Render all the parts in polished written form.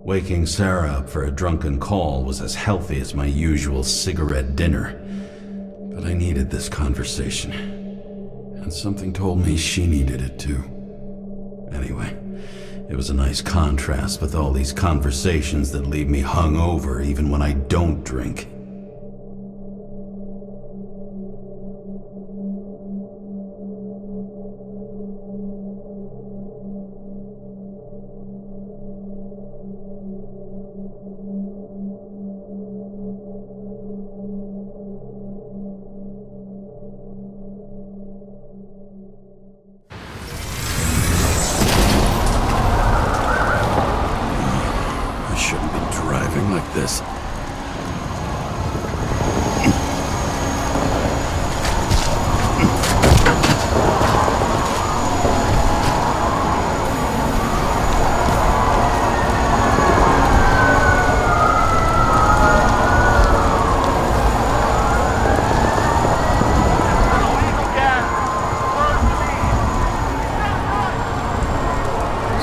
Waking Sarah up for a drunken call was as healthy as my usual cigarette dinner. But I needed this conversation. And something told me she needed it too. Anyway, it was a nice contrast with all these conversations that leave me hungover even when I don't drink. I shouldn't be driving like this.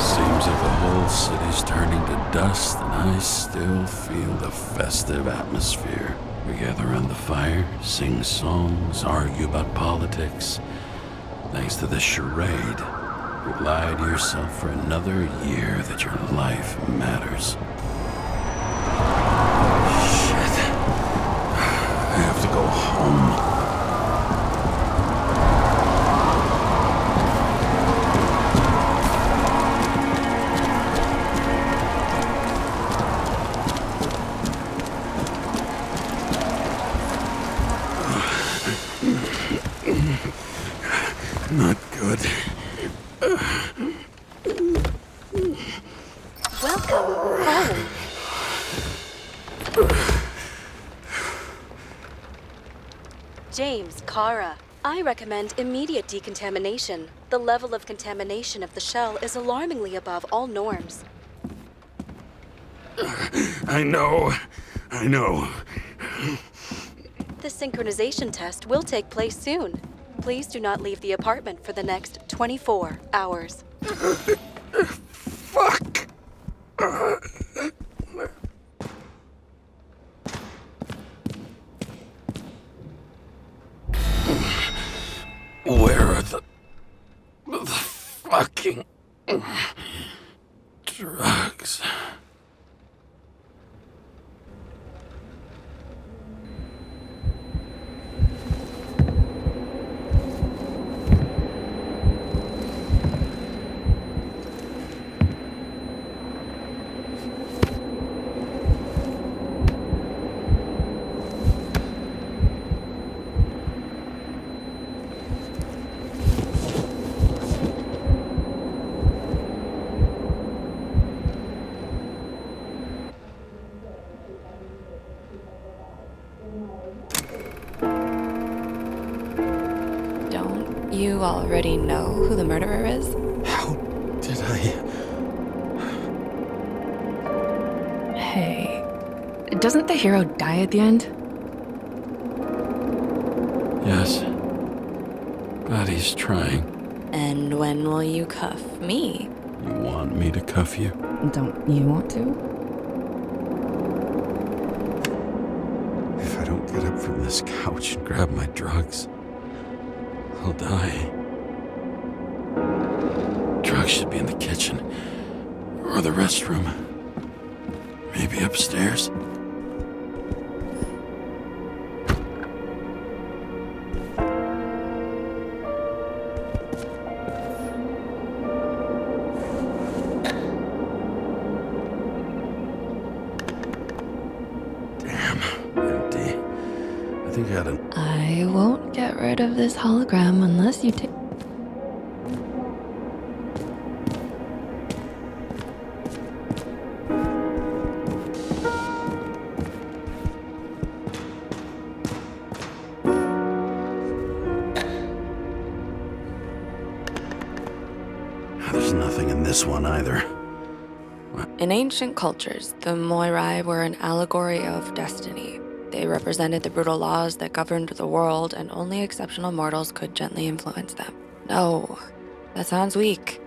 Seems like the whole city's turning to dust, and I still feel the festive atmosphere. We gather around the fire, sing songs, argue about politics. Thanks to this charade, you lie to yourself for another year that your life matters. Shit. I have to go home. Not good. Welcome home. James, Kara, I recommend immediate decontamination. The level of contamination of the shell is alarmingly above all norms. I know. The synchronization test will take place soon. Please do not leave the apartment for the next 24 hours. Fuck! Where are the fucking drugs? Don't you already know who the murderer is? How did I... Hey, doesn't the hero die at the end? Yes. But he's trying. And when will you cuff me? You want me to cuff you? Don't you want to? If I don't get up from this couch and grab my drugs, I'll die. Drugs should be in the kitchen. Or the restroom. Maybe upstairs. Damn, empty. I think I had an... I won't get rid of this hologram unless you take... There's nothing in this one either. In ancient cultures, the Moirai were an allegory of destiny. They represented the brutal laws that governed the world, and only exceptional mortals could gently influence them. No, that sounds weak.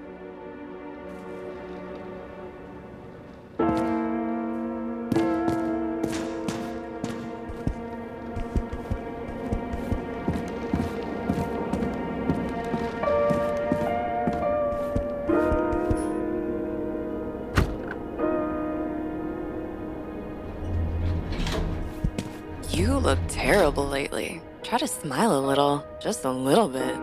You look terrible lately. Try to smile a little, just a little bit.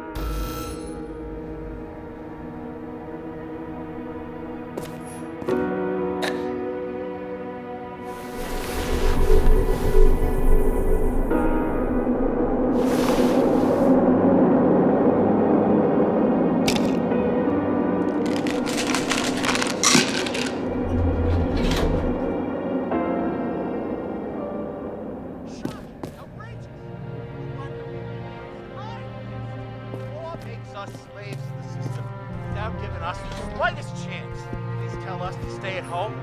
Makes us slaves to the system without giving us the slightest chance. Please tell us to stay at home.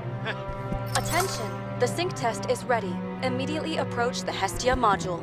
Attention! The sync test is ready. Immediately approach the Hestia module.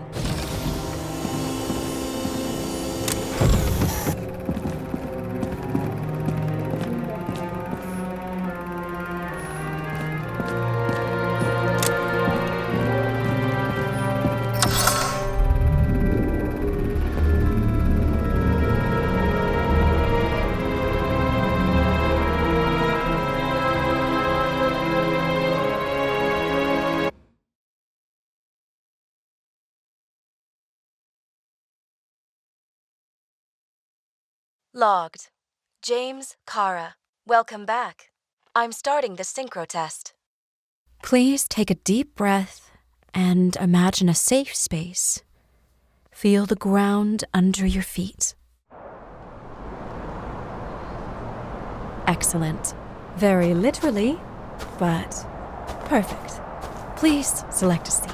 Logged. James, Kara. Welcome back. I'm starting the synchro test. Please take a deep breath and imagine a safe space. Feel the ground under your feet. Excellent. Very literally, but perfect. Please select a seat.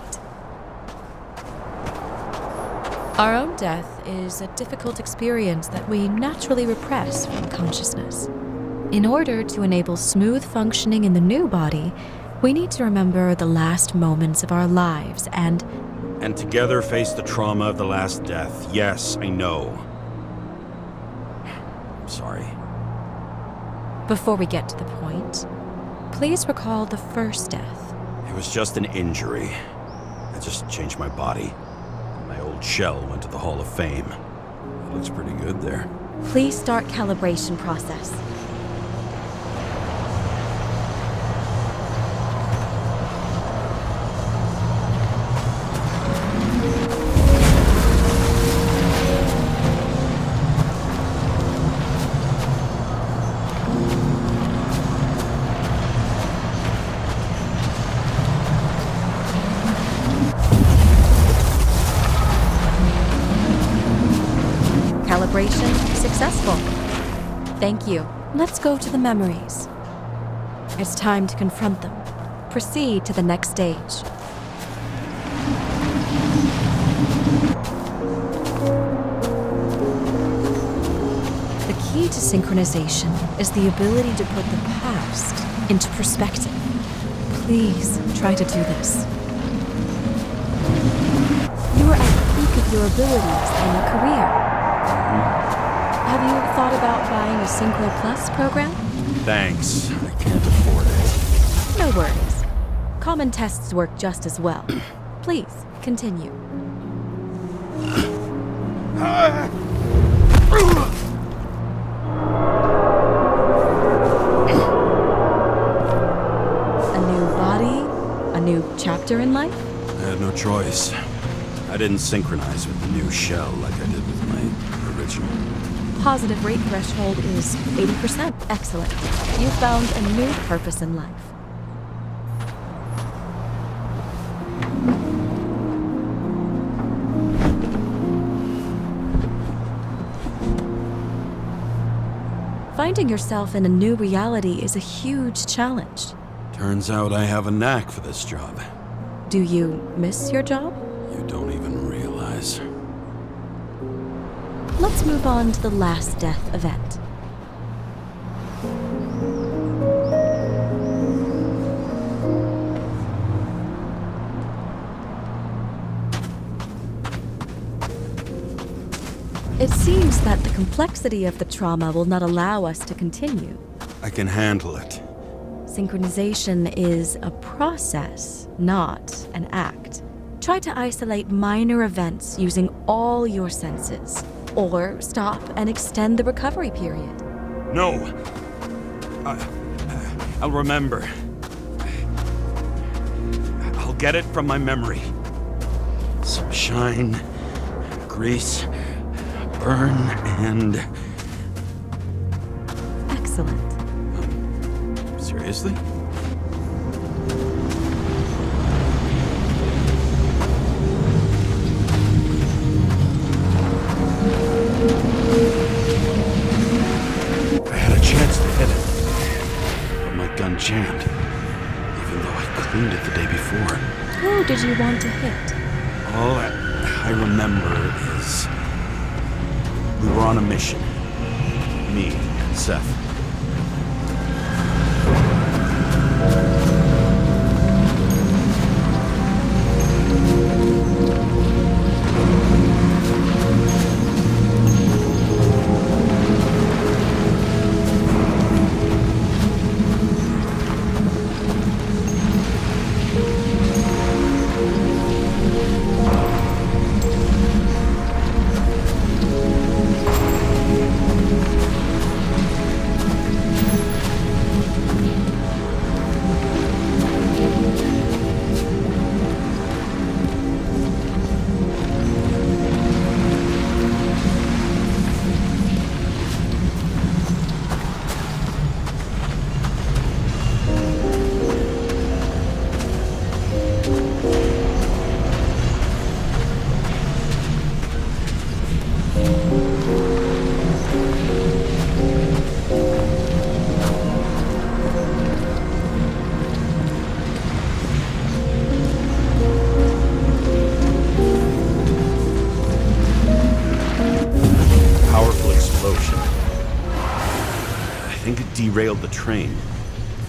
Our own death is a difficult experience that we naturally repress from consciousness. In order to enable smooth functioning in the new body, we need to remember the last moments of our lives and together face the trauma of the last death. Yes, I know. I'm sorry. before we get to the point, please recall the first death. It was just an injury. I just changed my body. My old shell went to the Hall of Fame. It looks pretty good there. Please start calibration process. Calibration successful. Thank you. Let's go to the memories. It's time to confront them. Proceed to the next stage. The key to synchronization is the ability to put the past into perspective. Please try to do this. You are at the peak of your abilities in a career. Have you thought about buying a Synchro Plus program? Thanks. I can't afford it. No worries. Common tests work just as well. Please, continue. A new body? A new chapter in life? I had no choice. I didn't synchronize with the new shell like I did with my original. Positive rate threshold is 80%. Excellent. You found a new purpose in life. Finding yourself in a new reality is a huge challenge. Turns out I have a knack for this job. Do you miss your job? You don't even realize. Let's move on to the last death event. It seems that the complexity of the trauma will not allow us to continue. I can handle it. Synchronization is a process, not an act. Try to isolate minor events using all your senses, or stop and extend the recovery period. No. I'll remember. I'll get it from my memory. Some shine, grease, burn, and... Excellent. Seriously? I had a chance to hit it, but my gun jammed, even though I cleaned it the day before. Who did you want to hit? All I remember is we were on a mission. Me and Seth. Derailed the train.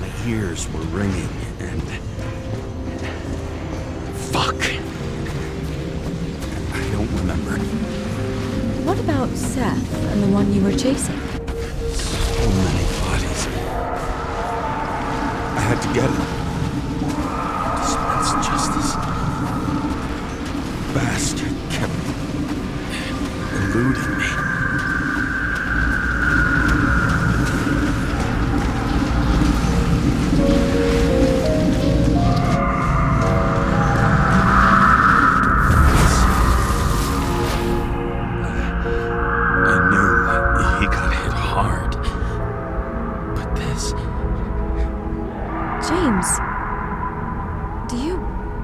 My ears were ringing and... Fuck! I don't remember. What about Seth and the one you were chasing? So many bodies. I had to get him. Dispense justice. Bastard kept eluding me. James, do you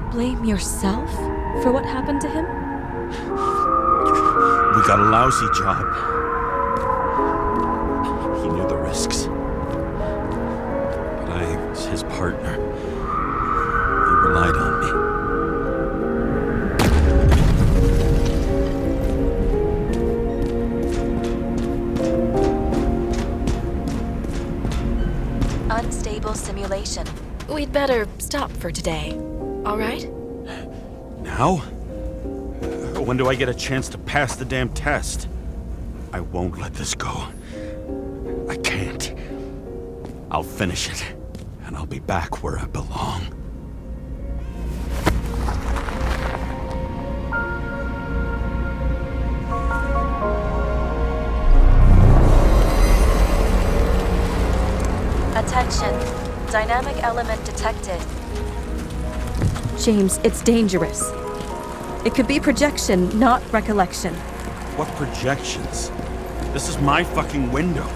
blame yourself for what happened to him? We got a lousy job. He knew the risks. But I was his partner. He relied on me. Unstable simulation. We'd better stop for today. All right? Now? When do I get a chance to pass the damn test? I won't let this go. I can't. I'll finish it, and I'll be back where I belong. Attention. Dynamic element detected. James, it's dangerous. It could be projection, not recollection. What projections? This is my fucking window.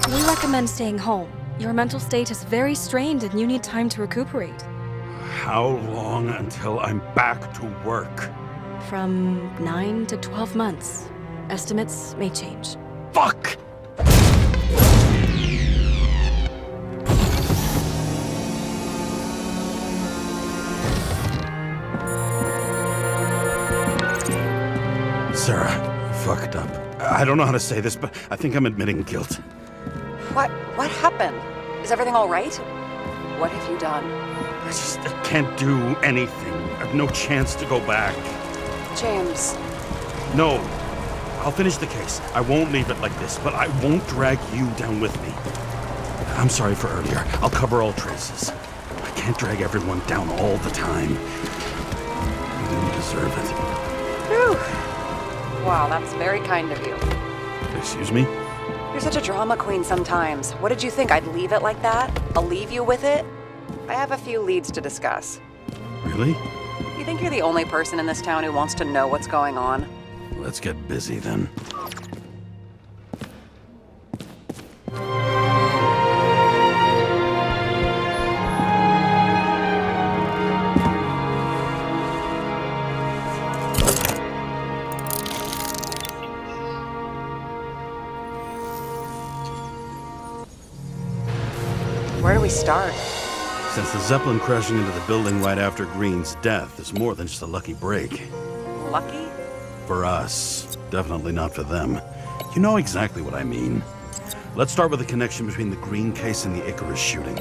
We recommend staying home. Your mental state is very strained and you need time to recuperate. How long until I'm back to work? From 9 to 12 months. Estimates may change. Fuck! Sarah, I fucked up. I don't know how to say this, but I think I'm admitting guilt. What happened? Is everything all right? What have you done? I can't do anything. I have no chance to go back. James. No. I'll finish the case. I won't leave it like this, but I won't drag you down with me. I'm sorry for earlier. I'll cover all traces. I can't drag everyone down all the time. You didn't deserve it. Whew. Wow, that's very kind of you. Excuse me? You're such a drama queen sometimes. What did you think, I'd leave it like that? I'll leave you with it? I have a few leads to discuss. Really? You think you're the only person in this town who wants to know what's going on? Let's get busy then. Where do we start? Since the Zeppelin crashing into the building right after Green's death is more than just a lucky break. Lucky? For us. Definitely not for them. You know exactly what I mean. Let's start with the connection between the Green case and the Icarus shooting.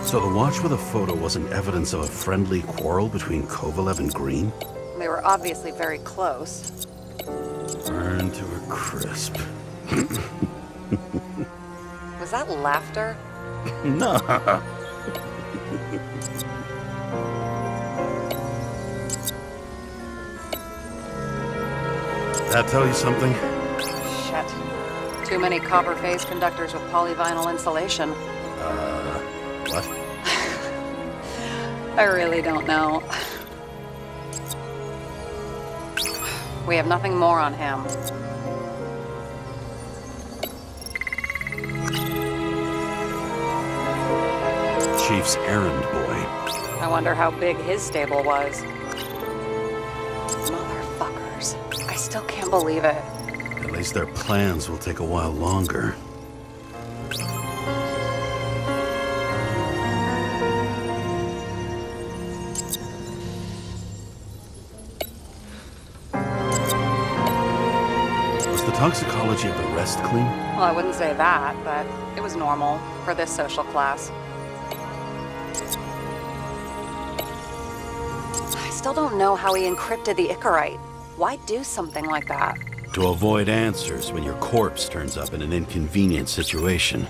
So the watch with a photo wasn't evidence of a friendly quarrel between Kovalev and Green? They were obviously very close. Burned to a crisp. Was that laughter? No. That tell you something? Shit. Too many copper phase conductors with polyvinyl insulation. What? I really don't know. We have nothing more on him. Chief's errand boy. I wonder how big his stable was. Motherfuckers. I still can't believe it. At least their plans will take a while longer. Was the toxicology of the rest clean? Well, I wouldn't say that, but it was normal for this social class. I still don't know how he encrypted the Icarite. Why do something like that? To avoid answers when your corpse turns up in an inconvenient situation.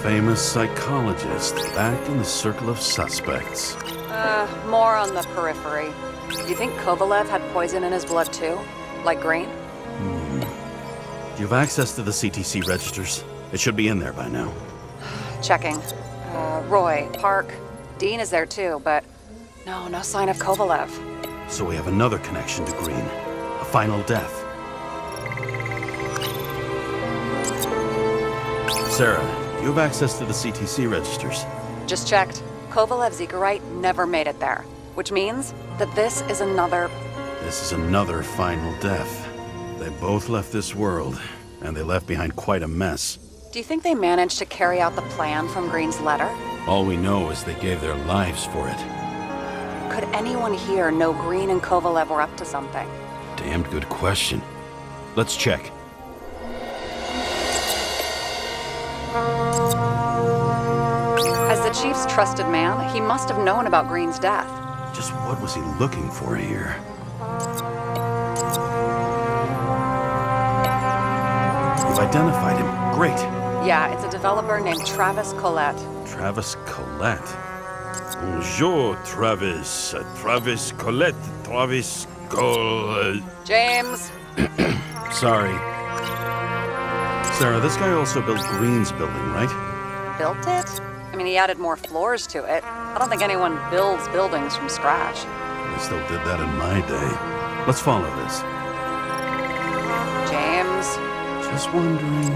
Famous psychologist back in the circle of suspects. More on the periphery. You think Kovalev had poison in his blood too? Like Green? Do you have access to the CTC registers? It should be in there by now. Checking. Roy, Park, Dean is there too, but no sign of Kovalev. So we have another connection to Green. A final death. Sarah, you have access to the CTC registers. Just checked. Kovalev's Icarite never made it there, which means that this is another final death. They both left this world, and they left behind quite a mess. Do you think they managed to carry out the plan from Green's letter? All we know is they gave their lives for it. Could anyone here know Green and Kovalev were up to something? Damned good question. Let's check. As the chief's trusted man, he must have known about Green's death. Just what was he looking for here? You've identified him. Great. Yeah, it's a developer named Travis Collette. Travis Collette. Bonjour, Travis. Travis Collette. Travis Collette. James! Sorry. Sarah, this guy also built Green's building, right? Built it? I mean, he added more floors to it. I don't think anyone builds buildings from scratch. I still did that in my day. Let's follow this. James? Just wondering.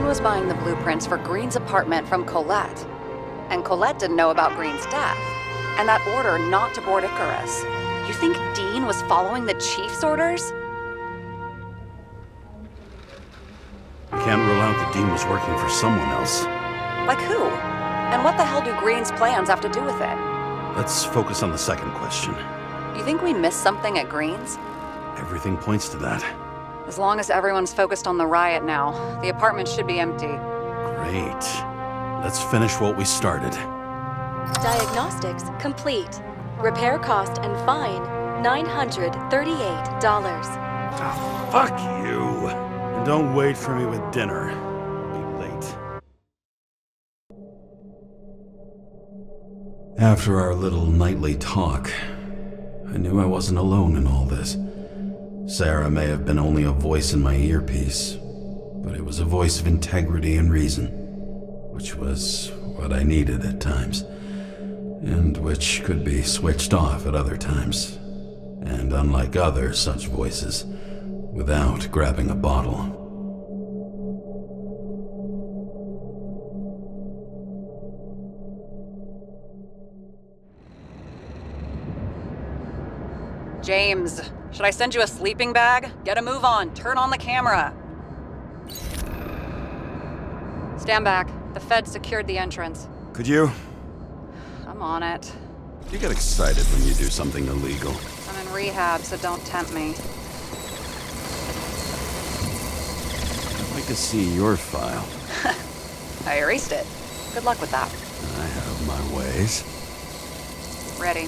Dean was buying the blueprints for Green's apartment from Colette. And Colette didn't know about Green's death, and that order not to board Icarus. You think Dean was following the chief's orders? I can't rule out that Dean was working for someone else. Like who? And what the hell do Green's plans have to do with it? Let's focus on the second question. You think we missed something at Green's? Everything points to that. As long as everyone's focused on the riot now, the apartment should be empty. Great. Let's finish what we started. Diagnostics complete. Repair cost and fine $938. Ah, fuck you! And don't wait for me with dinner. I'll be late. After our little nightly talk, I knew I wasn't alone in all this. Sarah may have been only a voice in my earpiece, but it was a voice of integrity and reason, which was what I needed at times, and which could be switched off at other times, and unlike other such voices, without grabbing a bottle. James, should I send you a sleeping bag? Get a move on. Turn on the camera. Stand back. The Fed secured the entrance. Could you? I'm on it. You get excited when you do something illegal. I'm in rehab, so don't tempt me. I'd like to see your file. I erased it. Good luck with that. I have my ways. Ready.